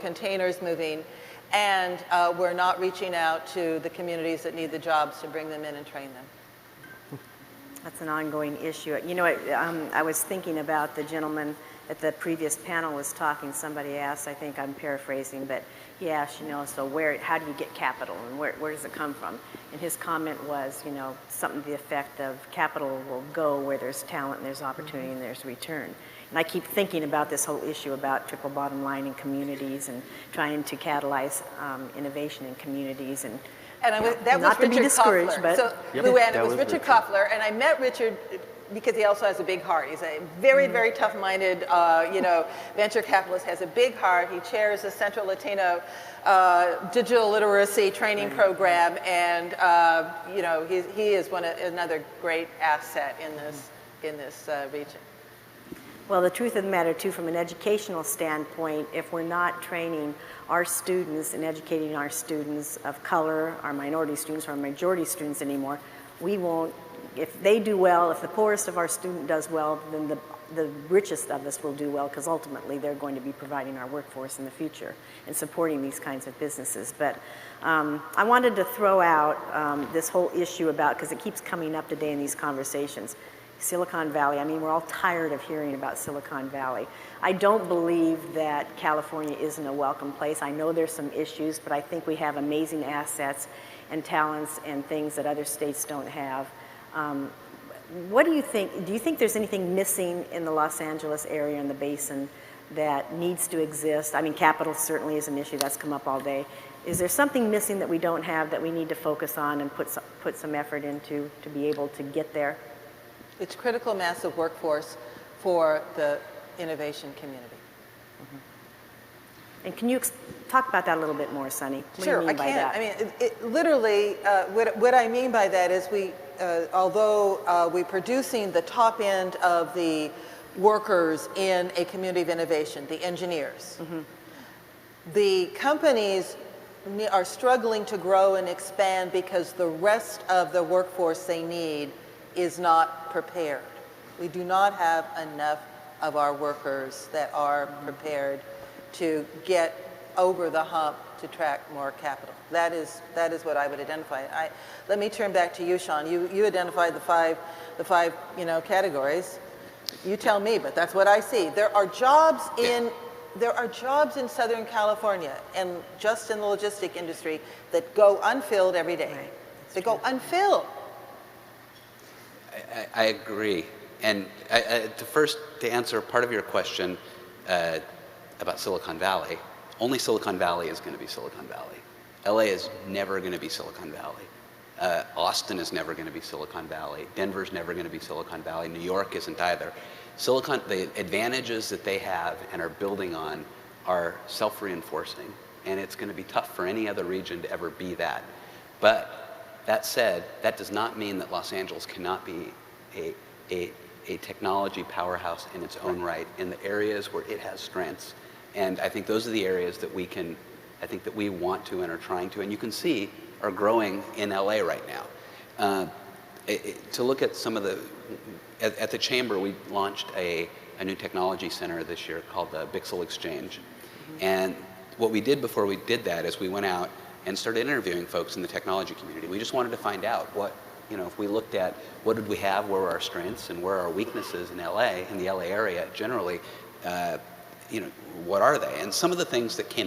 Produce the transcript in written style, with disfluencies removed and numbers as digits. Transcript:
containers moving, and we're not reaching out to the communities that need the jobs to bring them in and train them. That's an ongoing issue. You know, I was thinking about the gentleman at the previous panel was talking. Somebody asked, I think I'm paraphrasing, but he asked, you know, so how do you get capital and where does it come from? And his comment was, you know, something to the effect of capital will go where there's talent and there's opportunity and there's return. And I keep thinking about this whole issue about triple bottom line in communities and trying to catalyze innovation in communities. And that was not Richard to be discouraged, Koffler. but so, Luann, it was Richard Koffler, and I met Richard because he also has a big heart. He's a very, very tough-minded, you know, venture capitalist. Has a big heart. He chairs the Central Latino digital literacy training program, and you know, he is another great asset in this region. Well, the truth of the matter, too, from an educational standpoint, if we're not training our students and educating our students of color, our minority students, our majority students anymore, we won't, if they do well, if the poorest of our student does well, then the richest of us will do well, because ultimately they're going to be providing our workforce in the future and supporting these kinds of businesses. But I wanted to throw out this whole issue about, because it keeps coming up today in these conversations, Silicon Valley. I mean, we're all tired of hearing about Silicon Valley. I don't believe that California isn't a welcome place. I know there's some issues, but I think we have amazing assets and talents and things that other states don't have. What do you think? Do you think there's anything missing in the Los Angeles area and the basin that needs to exist? I mean, capital certainly is an issue that's come up all day. Is there something missing that we don't have that we need to focus on and put some effort into to be able to get there? It's critical mass of workforce for the innovation community. And can you talk about that a little bit more, Sunny? Sure, I can. I mean, literally, what I mean by that is although we're producing the top end of the workers in a community of innovation, the engineers, the companies are struggling to grow and expand because the rest of the workforce they need is not prepared. We do not have enough of our workers that are prepared to get over the hump to attract more capital. That is what I would identify. Let me turn back to you, Sean. You identified the five categories. You tell me, but that's what I see. There are jobs in Southern California and just in the logistic industry that go unfilled every day. Right. They go unfilled. I agree. And to answer part of your question about Silicon Valley, only Silicon Valley is going to be Silicon Valley. LA is never going to be Silicon Valley. Austin is never going to be Silicon Valley. Denver's never going to be Silicon Valley. New York isn't either. The advantages that they have and are building on are self-reinforcing, and it's going to be tough for any other region to ever be that. But that said, that does not mean that Los Angeles cannot be a technology powerhouse in its own right in the areas where it has strengths. And I think those are the areas that we want to and are trying to, and you can see are growing in LA right now. To look at some of at the Chamber, we launched a new technology center this year called the Bixel Exchange. And what we did before we did that is we went out and started interviewing folks in the technology community. We just wanted to find out if we looked at what did we have, where were our strengths and where are our weaknesses in LA, in the LA area generally, what are they? And some of the things that came back